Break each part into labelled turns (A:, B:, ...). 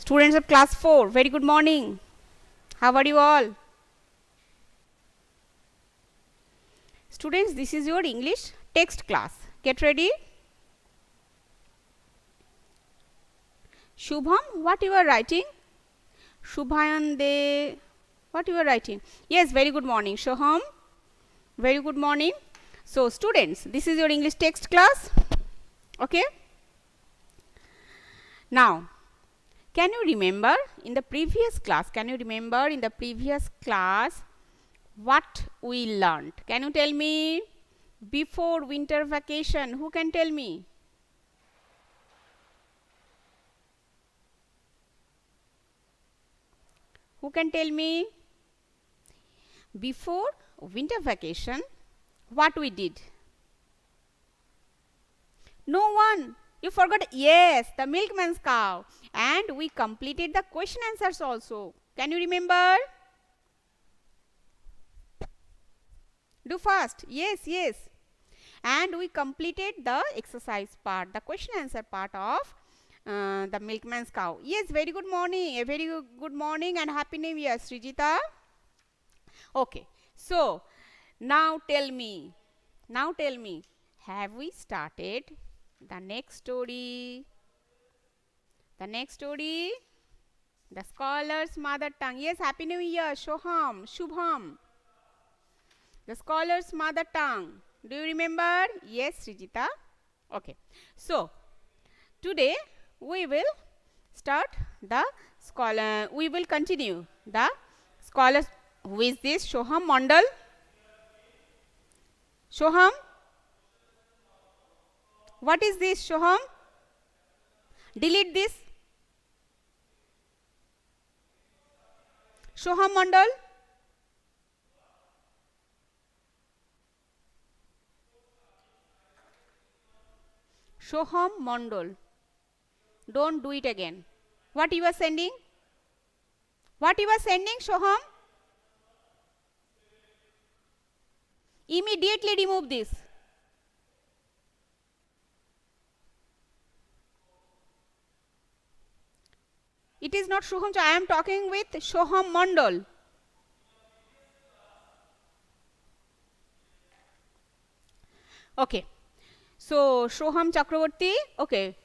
A: Students of class 4, very good morning. How are you all? Students, this is your English text class. Get ready. Shubham, what you are writing? Shubhayande, what you are writing? Yes, very good morning. Shoham, very good morning. So, students, this is your English text class. Okay. Now, can you remember in the previous class? What we learned? Can you tell me? Before winter vacation, who can tell me? Who can tell me? Before winter vacation, what we did? No one. You forgot. Yes, the milkman's cow. And we completed the question answers also. Can you remember? Do fast. Yes, yes. And we completed the exercise part, the question answer part of the milkman's cow. Yes, very good morning. A very good morning and happy new year, Srijita. Okay. So, now tell me, have we started the next story? The scholar's mother tongue. Yes, happy new year, Shoham, Shubham. The scholar's mother tongue. Do you remember? Yes, Srijita. Okay. So, today we will start the scholar. We will continue the scholars. Who is this? Shoham Mondal. Shoham. What is this, Shoham? Delete this. Shoham Mondal. Shoham Mondal. Don't do it again. What you are sending? Shoham? Immediately remove this. It is not Shoham. I am talking with Shoham Mondal. Okay. So, Shoham Chakraborty. Okay.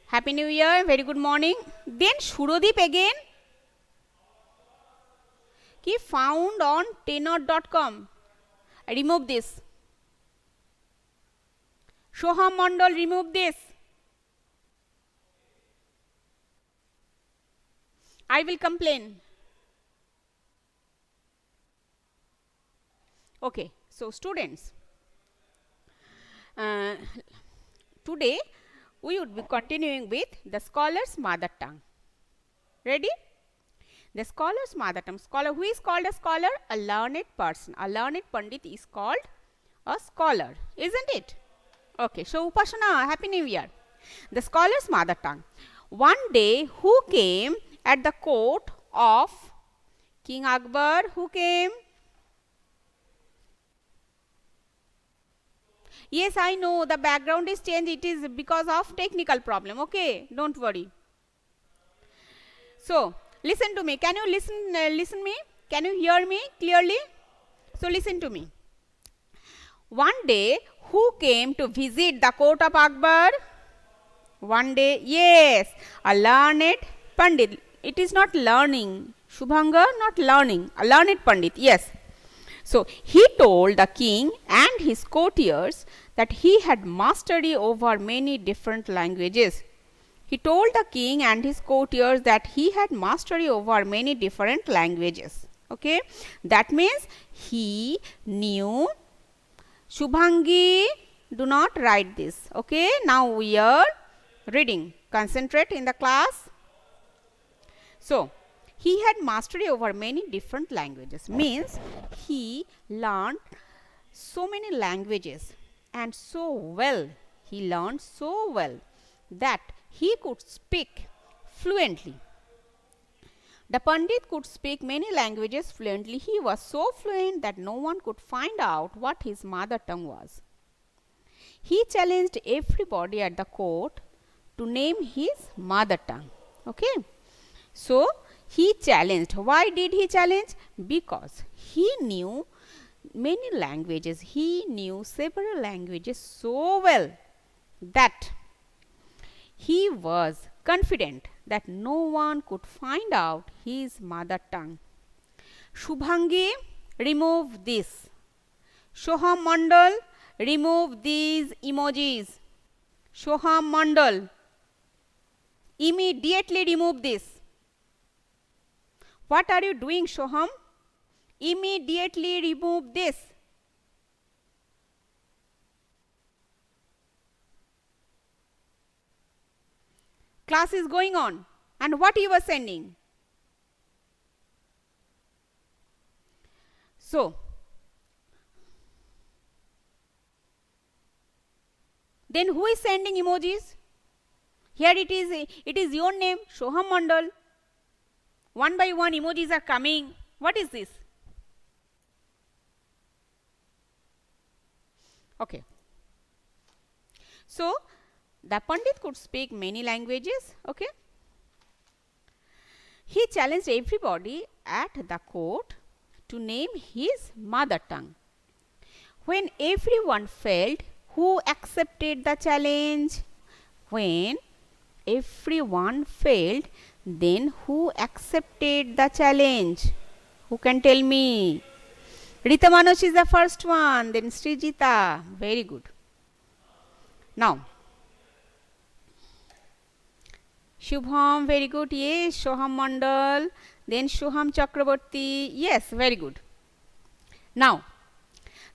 A: Happy New Year. Very good morning. Then Shurodip again. He found on tenor.com. Remove this. Shoham Mondal, remove this. I will complain. Okay. So, students, today we would be continuing with the scholar's mother tongue. Ready? The scholar's mother tongue. Scholar. Who is called a scholar? A learned person. A learned pandit is called a scholar. Isn't it? Okay. So, Upasana, happy new year. The scholar's mother tongue. One day, who came at the court of King Akbar? Who came? Yes, I know the background is changed. It is because of technical problem. Okay, don't worry. So, listen to me. Can you listen me? Can you hear me clearly? So, listen to me. One day, who came to visit the court of Akbar? One day, yes, a learned pandit. It is not learning. Shubhanga, not learning. A learned pandit, yes. So, he told the king and his courtiers that he had mastery over many different languages. He told the king and his courtiers that he had mastery over many different languages. Okay, that means he knew. Shubhangi, do not write this. Okay, now we are reading. Concentrate in the class. So, he had mastery over many different languages. Means he learned so many languages and so well. He learned so well that he could speak fluently. The Pandit could speak many languages fluently. He was so fluent that no one could find out what his mother tongue was. He challenged everybody at the court to name his mother tongue. Okay. So he challenged. Why did he challenge? Because he knew many languages. He knew several languages so well that he was confident that no one could find out his mother tongue. Shubhangi, remove this. Shoham Mandal, remove these emojis. Shoham Mandal, immediately remove this. What are you doing, Shoham? Immediately remove this. Class is going on. And what you were sending? So, then who is sending emojis? Here it is your name, Shoham Mandal. One by one emojis are coming. What is this? Okay. So, the Pandit could speak many languages. Okay. He challenged everybody at the court to name his mother tongue. When everyone failed, who accepted the challenge? When everyone failed, then who accepted the challenge? Who can tell me? Rita Manoj is the first one, then Srijita. Very good. Now, Shubham, very good. Yes, Shoham Mandal, then Shoham Chakraborty. Yes, very good. Now,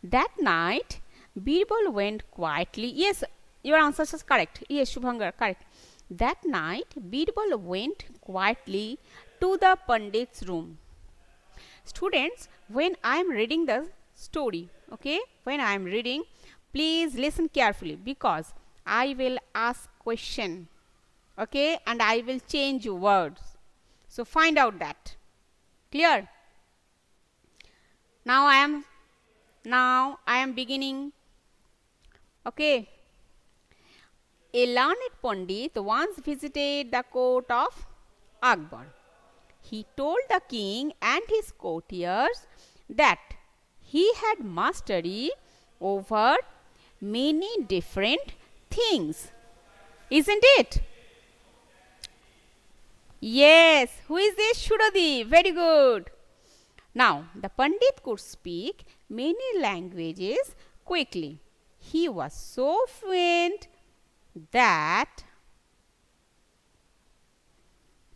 A: that night, Birbal went quietly. Yes, your answer is correct. Yes, Shubhangar, correct. That night, Birbal went quietly to the Pandit's room. Students, when I am reading the story, okay, when I am reading, please listen carefully because I will ask question, okay, and I will change words. So find out that. Clear? Now I am beginning. Okay. A learned Pandit once visited the court of Akbar. He told the king and his courtiers that he had mastery over many different things. Isn't it? Yes. Who is this? Shuradhi. Very good. Now, the Pandit could speak many languages quickly. He was so fluent that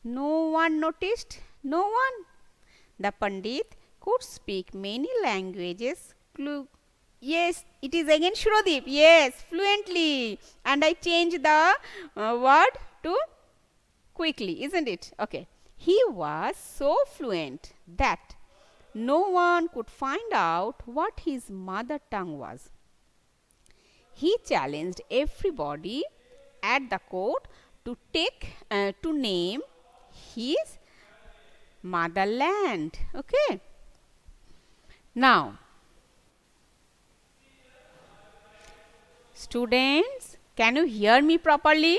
A: no one noticed. No one. The Pandit could speak many languages. Yes, it is again Shrodip. Yes, fluently. And I changed the word to quickly, isn't it? Okay. He was so fluent that no one could find out what his mother tongue was. He challenged everybody at the court to name his motherland. Okay. Now, students, can you hear me properly?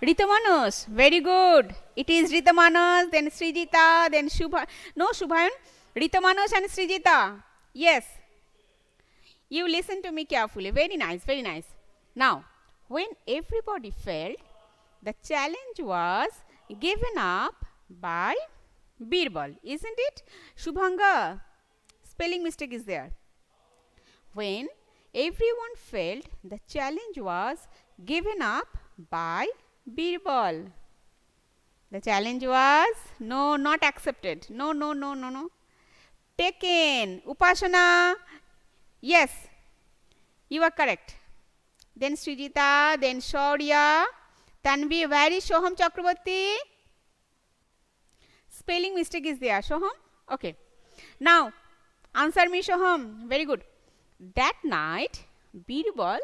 A: Rita Manas, very good. It is Rita Manas, then Srijita, then Shubha. No, Shubhayan. Rita Manas and Srijita. Yes. You listen to me carefully. Very nice, very nice. Now, when everybody failed, the challenge was given up by Birbal, isn't it? Shubhanga, spelling mistake is there. When everyone failed, the challenge was given up by Birbal. The challenge was no, not accepted. No, no, no, no, no. Taken. Upasana. Yes, you are correct. Then Srijita, then Shaurya, Tanvi, where is Shoham Chakraborty? Spelling mistake is there. Shoham? Okay. Now, answer me, Shoham. Very good. That night, Birbal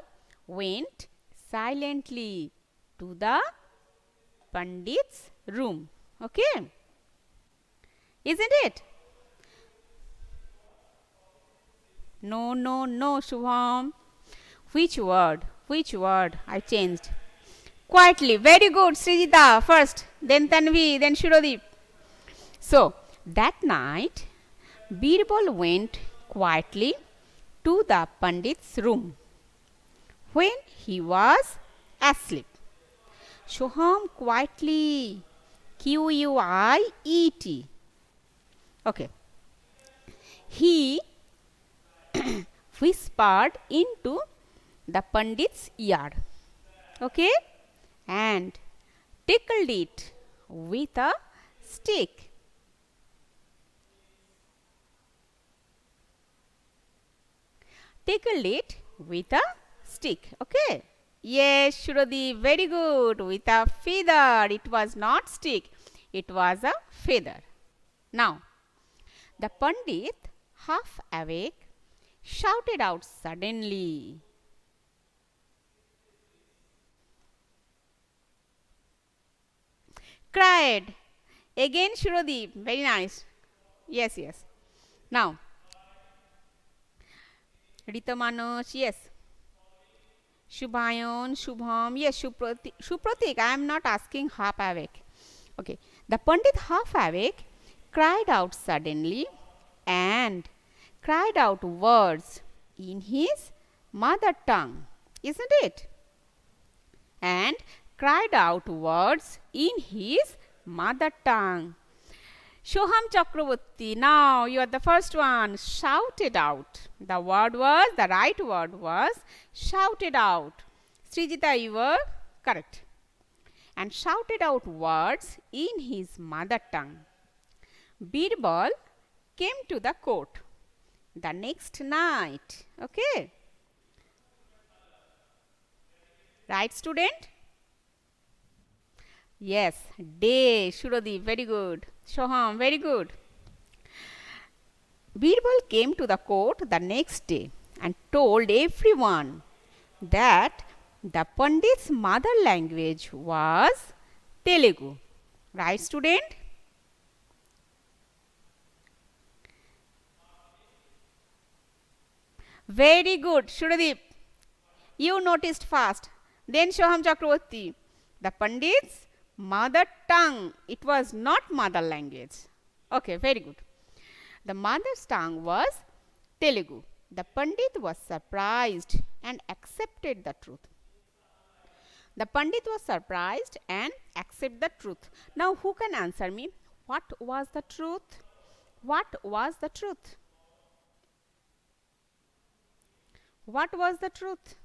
A: went silently to the Pandit's room. Okay. Isn't it? No, no, no, Shubham. Which word? Which word I changed? Quietly. Very good, Srijita. First, then Tanvi, then Shirodeep. So, that night, Birbal went quietly to the Pandit's room when he was asleep. Soham quietly, Quiet. Okay. He whispered into the Pandit's ear. Okay. And tickled it with a stick. Tickled it with a stick. Okay. Yes, Shurodi, very good. With a feather. It was not stick. It was a feather. Now, the Pandit, half awake, shouted out suddenly. Cried. Again, Shurodeep. Very nice. Yes, yes. Now, Rita Manush, yes. Shubhayan, Shubham, yes, Shupratik. I am not asking half awake. Okay. The Pandit, half awake, cried out suddenly and cried out words in his mother tongue, isn't it? And cried out words in his mother tongue. Shoham Chakravarti, now you are the first one. Shouted out. The right word was shouted out. Srijita, you were correct. And shouted out words in his mother tongue. Birbal came to the court the next night. Okay. Right, student? Yes, day. Shurodi, very good. Shoham, very good. Birbal came to the court the next day and told everyone that the Pandit's mother language was Telugu. Right, student? Very good, Shuradip. You noticed fast. Then Shoham Chakravarti. The Pandit's mother tongue. It was not mother language. Okay, very good. The mother's tongue was Telugu. The Pandit was surprised and accepted the truth. The Pandit was surprised and accepted the truth. Now, who can answer me? What was the truth? What was the truth? What was the truth?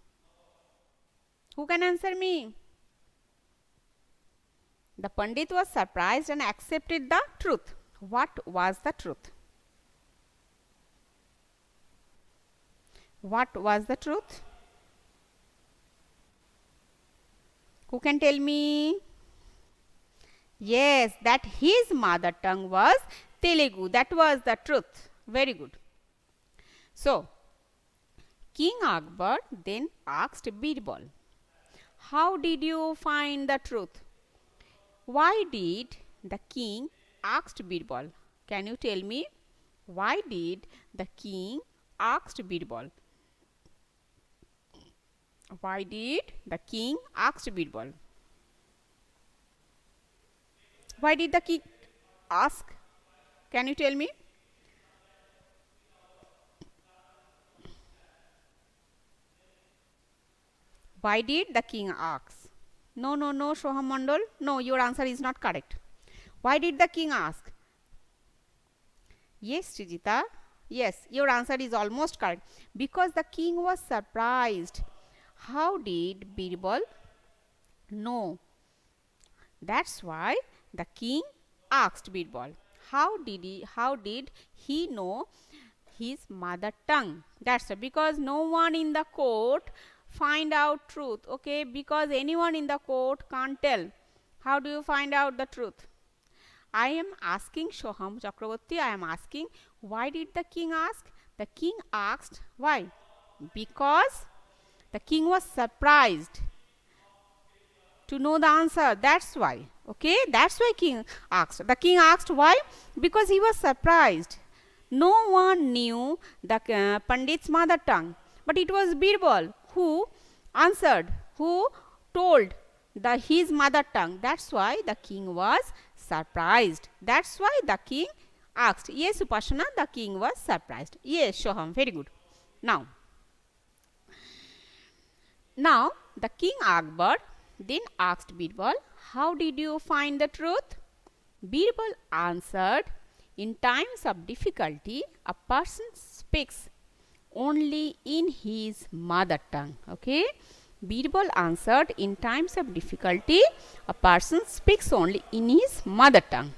A: Who can answer me? The Pandit was surprised and accepted the truth. What was the truth? What was the truth? Who can tell me? Yes, that his mother tongue was Telugu. That was the truth. Very good. So, King Akbar then asked Birbal, how did you find the truth? Why did the king ask Birbal? Can you tell me? Why did the king ask Birbal? Why did the king ask Birbal? Why did the king ask? Can you tell me? Why did the king ask? No, Shoham Mandal. No, your answer is not correct. Why did the king ask? Yes, Srijita. Yes, your answer is almost correct. Because the king was surprised. How did Birbal know? That's why the king asked Birbal. How did he know his mother tongue? That's because no one in the court find out truth. Okay, because anyone in the court can't tell. How do you find out the truth? I am asking Shoham Chakravarti, I am asking, why did the king ask? The king asked, why? Because the king was surprised to know the answer. That's why. Okay, that's why king asked. The king asked why? Because he was surprised. No one knew the Pandit's mother tongue. But it was Birbal who answered, who told his mother tongue. That's why the king was surprised. That's why the king asked. Yes, Upasana, the king was surprised. Yes, Shoham, very good. Now the king Akbar then asked Birbal, how did you find the truth? Birbal answered, in times of difficulty, a person speaks only in his mother tongue. Okay. Birbal answered, in times of difficulty, a person speaks only in his mother tongue.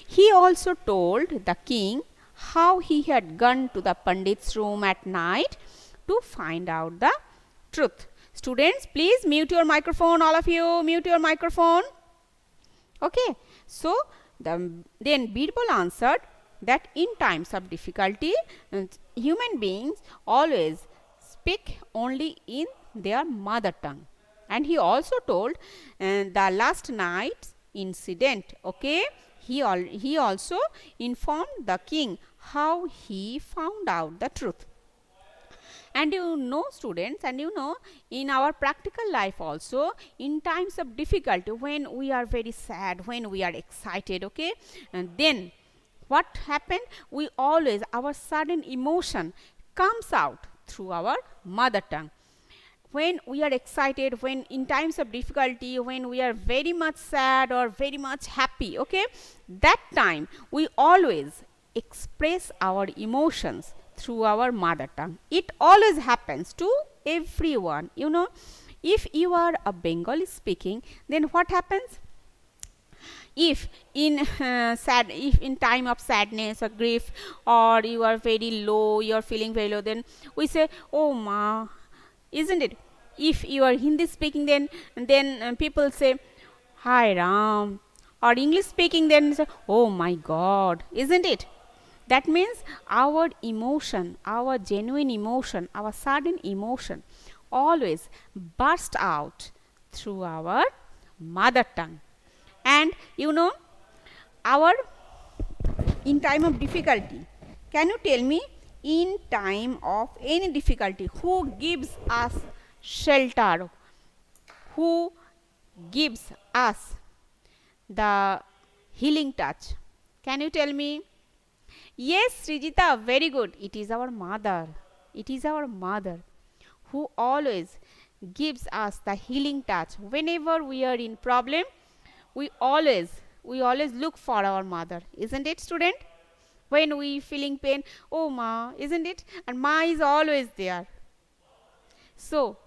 A: He also told the king how he had gone to the Pandit's room at night to find out the truth. Students, please mute your microphone, all of you, mute your microphone. Okay. So, then Birbal answered that in times of difficulty, human beings always speak only in their mother tongue. And he also told the last night's incident. Okay. He also informed the king how he found out the truth. And you know, students, and you know, in our practical life also, in times of difficulty, when we are very sad, when we are excited, okay, and then what happened? We always, our sudden emotion comes out through our mother tongue. When we are excited, when in times of difficulty, when we are very much sad or very much happy, okay, that time we always express our emotions through our mother tongue. It always happens to everyone. You know, if you are a Bengali speaking, then what happens? If in time of sadness or grief, or you are very low, you are feeling very low, then we say, oh ma, isn't it? If you are Hindi speaking, then people say, hi Ram, or English speaking, then say, oh my God, isn't it? That means our emotion, our genuine emotion, our sudden emotion always burst out through our mother tongue. And you know, in time of difficulty, can you tell me, in time of any difficulty, who gives us shelter? Who gives us the healing touch? Can you tell me? Yes, Srijita, very good. It is our mother. It is our mother who always gives us the healing touch. Whenever we are in problem, we always look for our mother, isn't it, student? When we feeling pain, oh ma, isn't it? And ma is always there. So,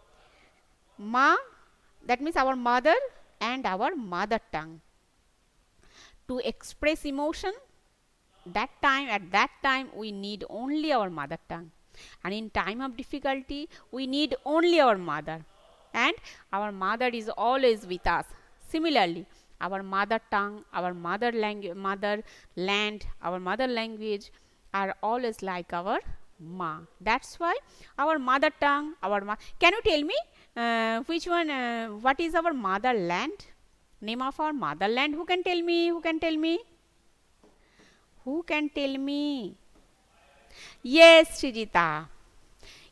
A: ma, that means our mother and our mother tongue. To express emotion, at that time we need only our mother tongue, and in time of difficulty we need only our mother, and our mother is always with us. Similarly, our mother tongue, our mother land, our mother language are always like our ma. That's why our mother tongue, can you tell me which one, what is our motherland? Name of our motherland? Who can tell me? Who can tell me? Who can tell me? Yes, Srijita.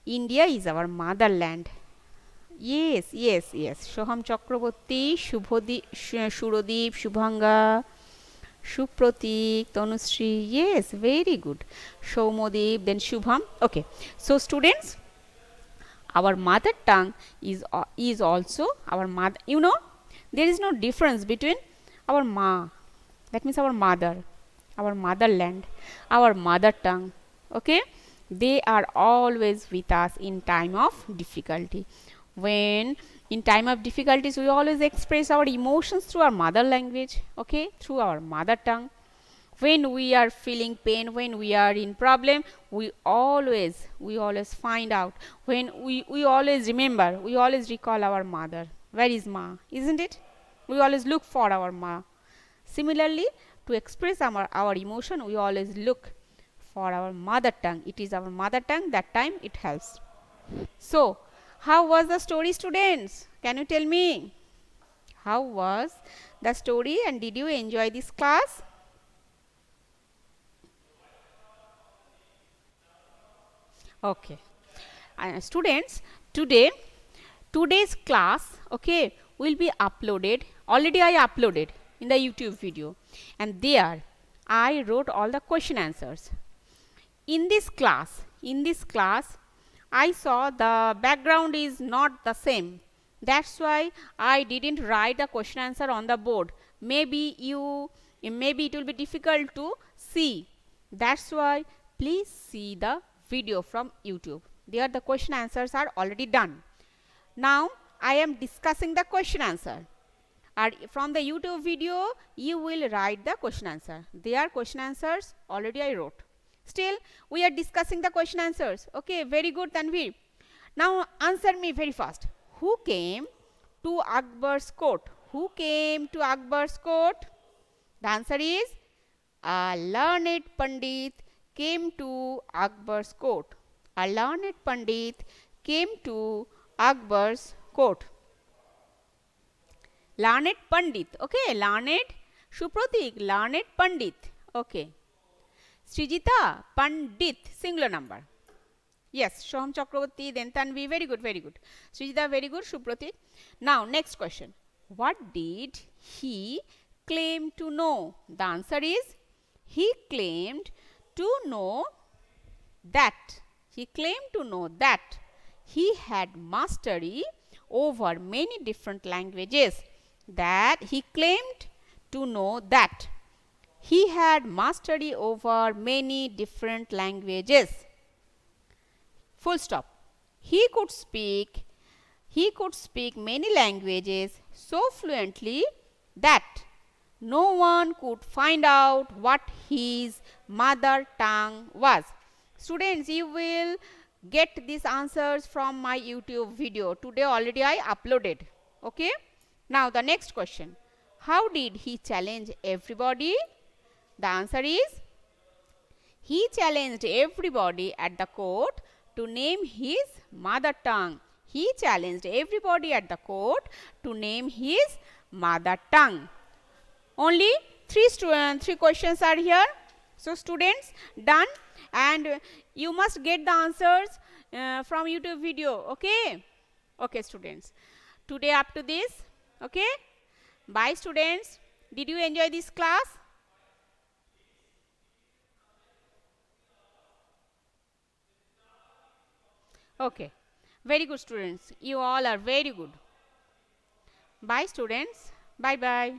A: India is our motherland. Yes. Shoham Chakraborty, Shurodip, Shubhanga, Supratik, Tanushree. Yes, very good. Shoumodip, then Shubham. Okay. So, students, our mother tongue is also our mother. You know, there is no difference between our ma, that means our mother, our motherland, our mother tongue. Okay, they are always with us in time of difficulty. When in time of difficulties, we always express our emotions through our mother language, okay, through our mother tongue. When we are feeling pain, when we are in problem, we always find out, when we always remember, we always recall our mother. Where is ma, isn't it? We always look for our ma. Similarly, to express our emotion, we always look for our mother tongue. It is our mother tongue, that time it helps. So, how was the story, students? Can you tell me? How was the story, and did you enjoy this class? Okay. Students, today's class, okay, will be uploaded. Already I uploaded in the YouTube video, and there I wrote all the question answers. In this class, I saw the background is not the same. That's why I didn't write the question answer on the board. Maybe it will be difficult to see. That's why please see the video from YouTube. There the question answers are already done. Now I am discussing the question answer. From the YouTube video you will write the question answer. There question answers already I wrote. Still we are discussing the question answers. Okay, very good, Tanvir. Now answer me very fast. Who came to Akbar's court? Who came to Akbar's court? The answer is a learned Pandit came to Akbar's court. A learned Pandit came to Akbar's court. Learned Pandit. Okay, learned Supratik, learned Pandit. Okay. Srijita, Pandit, singular number. Yes, Shoham Chakraborty, then Tanvi, very good, very good. Srijita, very good, Supratik. Now, next question. What did he claim to know? The answer is, he claimed to know that. He claimed to know that he had mastery over many different languages. That he claimed to know that he had mastery over many different languages. Full stop. He could speak many languages so fluently that no one could find out what his mother tongue was. Students, you will get these answers from my YouTube video. Today already I uploaded. Okay. Now the next question. How did he challenge everybody? The answer is, he challenged everybody at the court to name his mother tongue. He challenged everybody at the court to name his mother tongue. Only three questions are here. So students, done, and you must get the answers from YouTube video. Okay. Okay, students. Today up to this. Okay. Bye, students. Did you enjoy this class? Okay. Very good, students. You all are very good. Bye, students. Bye-bye.